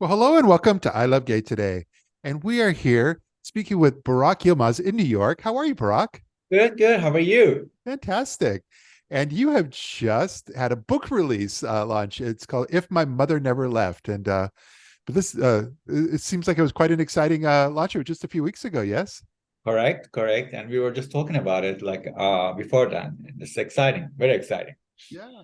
Well, hello and welcome to I Love Gay today. And we are here speaking with Burak Yilmaz in New York. How are you, Burak? Good, good. How are you? Fantastic. And you have just had a book release launch. It's called If My Mother Never Left. And but this it seems like it was quite an exciting launch just a few weeks ago, yes? Correct, correct. And we were just talking about it like before that. It's exciting, very exciting. Yeah.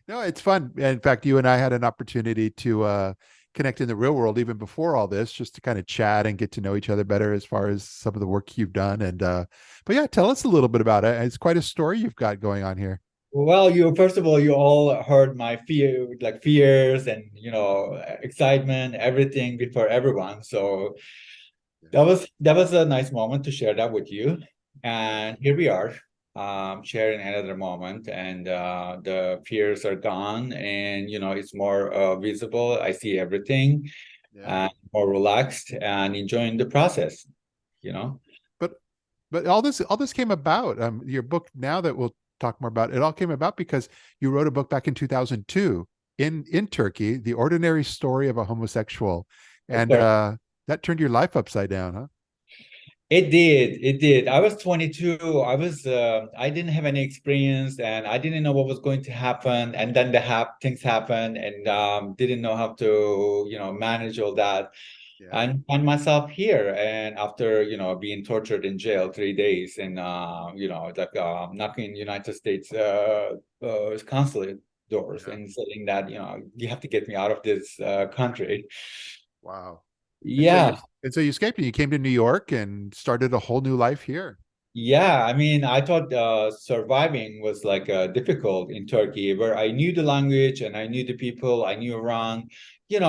No, it's fun. In fact, you and I had an opportunity to connect in the real world even before all this, just to kind of chat and get to know each other better as far as some of the work you've done. And but yeah, tell us a little bit about it. It's quite a story you've got going on here. Well, you first of all, you all heard my fears and excitement, everything before everyone. So that was a nice moment to share that with you. And here we are, sharing another moment, and the fears are gone, and it's more visible. I see everything, Yeah. and more relaxed and enjoying the process, you know. But all this came about. Your book now that we'll talk more about, it all came about because you wrote a book back in 2002 in Turkey, The Ordinary Story of a Homosexual. And that turned your life upside down, huh? It did. It did. I was 22. I didn't have any experience and I didn't know what was going to happen. And then things happened and didn't know how to, manage all that Yeah. and find myself here. And after, being tortured in jail 3 days and, like knocking United States consulate doors Yeah. and saying that, you have to get me out of this country. Wow. And so you Yeah. and so you escaped and you came to New York and started a whole new life here. Yeah, I mean, I thought surviving was like difficult in Turkey, where I knew the language and I knew the people, I knew around. I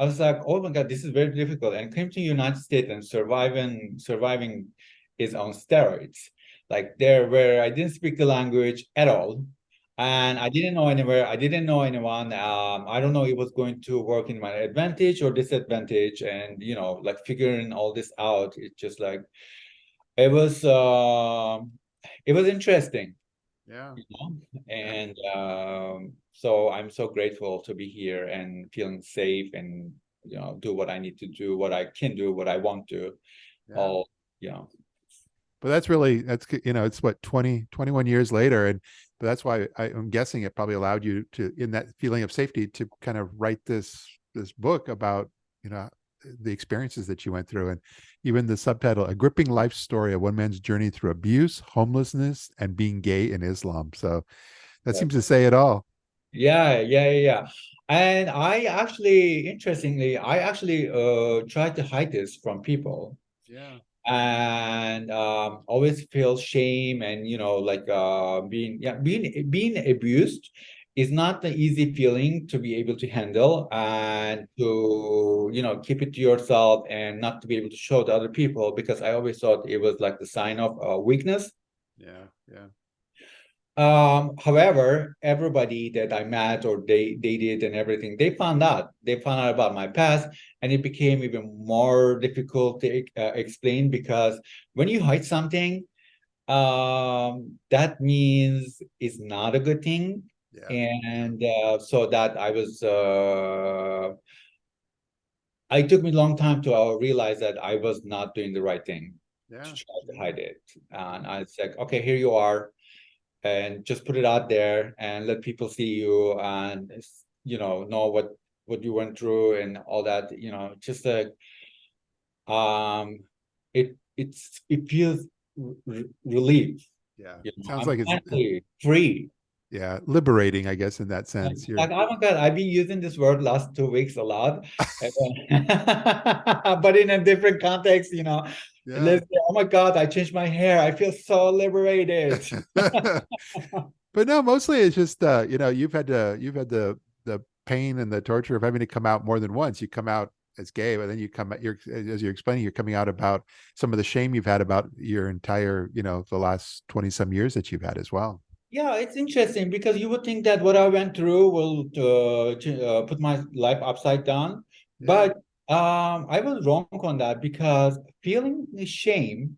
was like, oh my God, this is very difficult. And came to United States and surviving is on steroids. Like there, where I didn't speak the language at all, Yeah. and I didn't know anywhere, I didn't know anyone. I don't know it was going to work in my advantage or disadvantage, and like figuring all this out, it's just like it was it was interesting, Yeah. you know? Yeah. And so I'm so grateful to be here and feeling safe and do what I need to do, what I can do, what I want to. Yeah. All you know. But it's what 20 21 years later. And but that's why I'm guessing it probably allowed you to, in that feeling of safety, to kind of write this book about, you know, the experiences that you went through. And even the subtitle, A Gripping Life Story of One Man's Journey Through Abuse, Homelessness, and Being Gay in Islam. So that seems to say it all. Yeah, yeah, yeah, yeah. And interestingly, I actually tried to hide this from people Yeah. and always feel shame and like being abused is not the easy feeling to be able to handle and to keep it to yourself and not to be able to show to other people because I always thought it was like the sign of weakness. Yeah. Yeah. However, everybody that I met or they did and everything, they found out about my past, and it became even more difficult to explain because when you hide something, that means it's not a good thing. Yeah. Yeah. And so that I took me a long time to realize that I was not doing the right thing to Yeah. try to Yeah. hide it. And I was like, okay, here you are and just put it out there and let people see you and know what you went through and all that just like it feels relief. Yeah. Sounds I'm like it's finally free. yeah, liberating, I guess, in that sense. You're Like, oh my God, I've been using this word last 2 weeks a lot. But in a different context, yeah. let's say, oh my God, I changed my hair. I feel so liberated. But no, mostly it's just you've had the pain and the torture of having to come out more than once. You come out as gay, but then you come out, you're as you're explaining, you're coming out about some of the shame you've had about your entire, the last 20 some years that you've had as well. Yeah, it's interesting because you would think that what I went through will put my life upside down, Yeah. but I was wrong on that because feeling the shame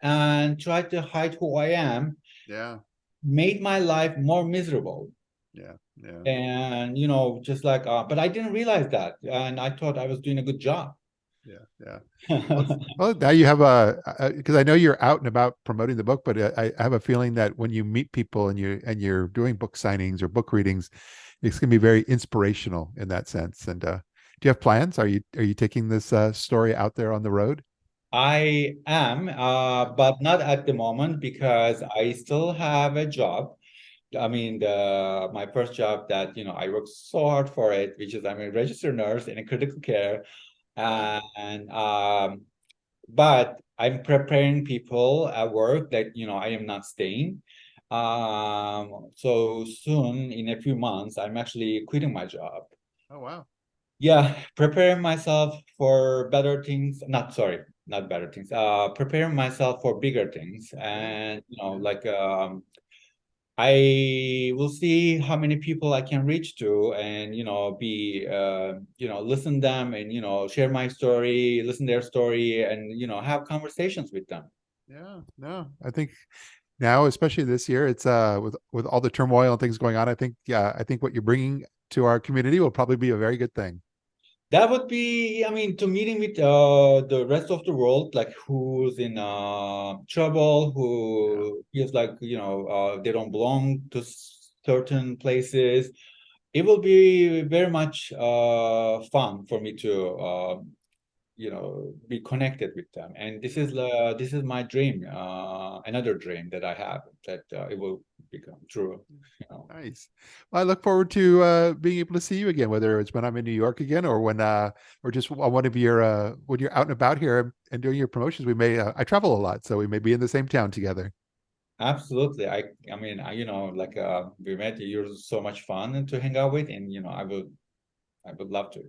and try to hide who I am Yeah. made my life more miserable. Yeah. Yeah. And just like but I didn't realize that, and I thought I was doing a good job. Yeah. Yeah. Well, now you have because I know you're out and about promoting the book, but I have a feeling that when you meet people and you're doing book signings or book readings, it's going to be very inspirational in that sense. And do you have plans? Are you taking this story out there on the road? I am, but not at the moment because I still have a job. I mean, my first job that I worked so hard for it, which is I'm a registered nurse in a critical care, Yeah. and but I'm preparing people at work that I am not staying. So soon, in a few months, I'm actually quitting my job. Oh, wow. Yeah, preparing myself for better things. Not sorry, not better things. Preparing myself for bigger things, Yeah. and Yeah. like I will see how many people I can reach to, and be listen them, and share my story, listen their story, and have conversations with them. Yeah. No, I think now, especially this year, it's with all the turmoil and things going on, I think what you're bringing to our community will probably be a very good thing. That would be, I mean, to meeting with the rest of the world, like who's in trouble, Yeah. who feels like they don't belong to certain places. It will be very much fun for me to be connected with them. And this is my dream, another dream that I have, that it will become true. You know. Nice. Well, I look forward to being able to see you again, whether it's when I'm in New York again or or just on one of your when you're out and about here and doing your promotions. We may I travel a lot, so we may be in the same town together. Absolutely. I mean, like we met, you're so much fun to hang out with, and I would love to.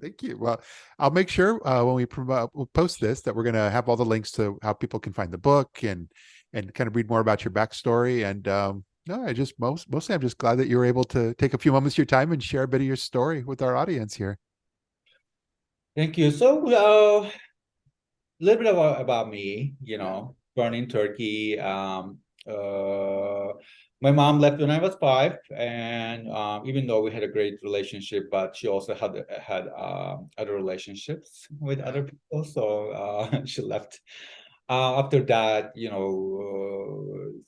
Thank you. Well, I'll make sure when we promote, we'll post this that we're going to have all the links to how people can find the book and kind of read more about your backstory. And no, I just mostly I'm just glad that you were able to take a few moments of your time and share a bit of your story with our audience here. Thank you. So, a little bit about me, Yeah. born in Turkey. My mom left when I was 5, and even though we had a great relationship, but she also had other relationships with Yeah. other people, so she left. After that,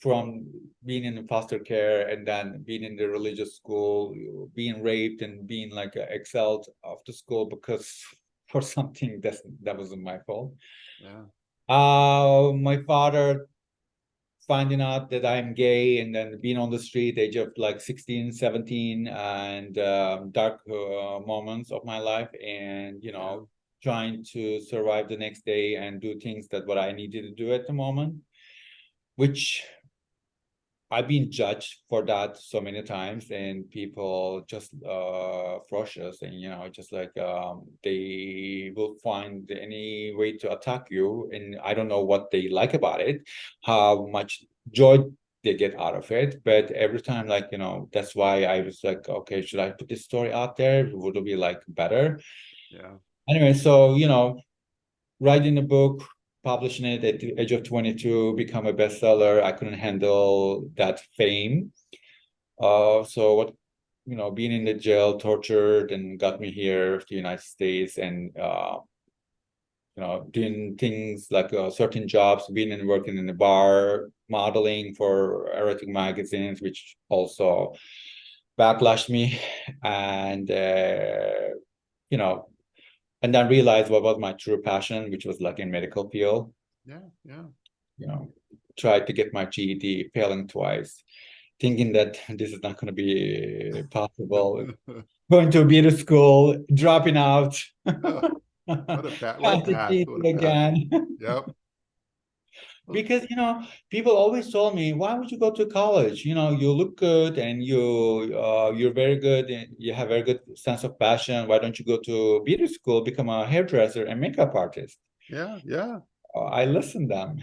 from being in foster care and then being in the religious school, being raped and being like expelled after school because for something that wasn't my fault. Yeah. My father finding out that I'm gay and then being on the street age of like 16, 17, and dark moments of my life, and Yeah. trying to survive the next day and do things that what I needed to do at the moment, which I've been judged for that so many times, and people just ferocious, and just like they will find any way to attack you, and I don't know what they like about it, how much joy they get out of it, but every time, like that's why I was like, okay, should I put this story out there? Would it be like better? Yeah. Anyway, so writing a book, publishing it at the age of 22, become a bestseller. I couldn't handle that fame. So what, being in the jail, tortured, and got me here to the United States, and doing things like certain jobs, being and working in a bar, modeling for erotic magazines, which also backlashed me, and you know, and then realized what was my true passion, which was like in medical field. Yeah. Yeah. you know, Tried to get my GED, failing twice, thinking that this is not going to be possible. Going to a beauty school, dropping out, Oh, what a path! What a passing path! What a GED path! again. Yep. Well, Because people always told me, why would you go to college? You look good, and you're very good, and you have very good sense of passion. Why don't you go to beauty school, become a hairdresser and makeup artist? yeah. Yeah. I listened them.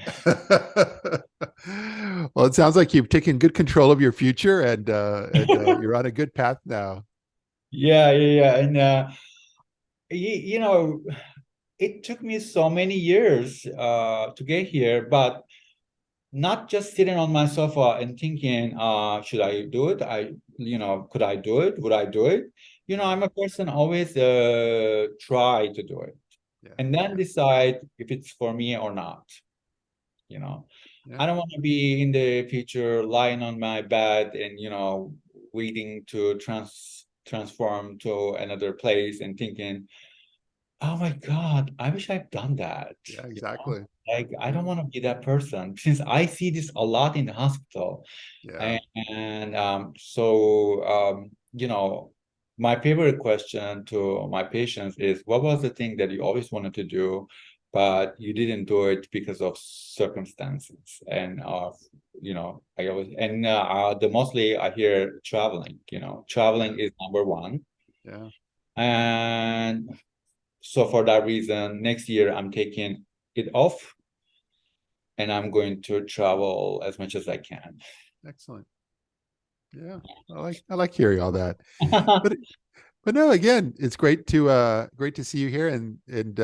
Well, it sounds like you've taken good control of your future and you're on a good path now. Yeah, yeah, yeah. And you know, it took me so many years to get here, but not just sitting on my sofa and thinking, should I do it? Could I do it? Would I do it? I'm a person always try to do it Yeah. and then decide if it's for me or not. Yeah. I don't want to be in the future lying on my bed and, waiting to transform to another place and thinking, oh my God, I wish I've done that. Yeah, exactly. Like, I Yeah. don't want to be that person since I see this a lot in the hospital. Yeah. My favorite question to my patients is, what was the thing that you always wanted to do, but you didn't do it because of circumstances? And I always the mostly I hear traveling. Traveling is number one. Yeah. And so for that reason, next year I'm taking it off and I'm going to travel as much as I can. Excellent. Yeah. I like hearing all that. But no, again, it's great to see you here and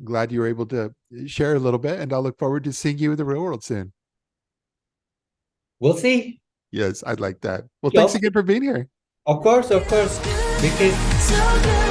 glad you were able to share a little bit, and I'll look forward to seeing you in the real world soon. We'll see. Yes, I'd like that. Well, thanks Yes. again for being here. Of course, because So good.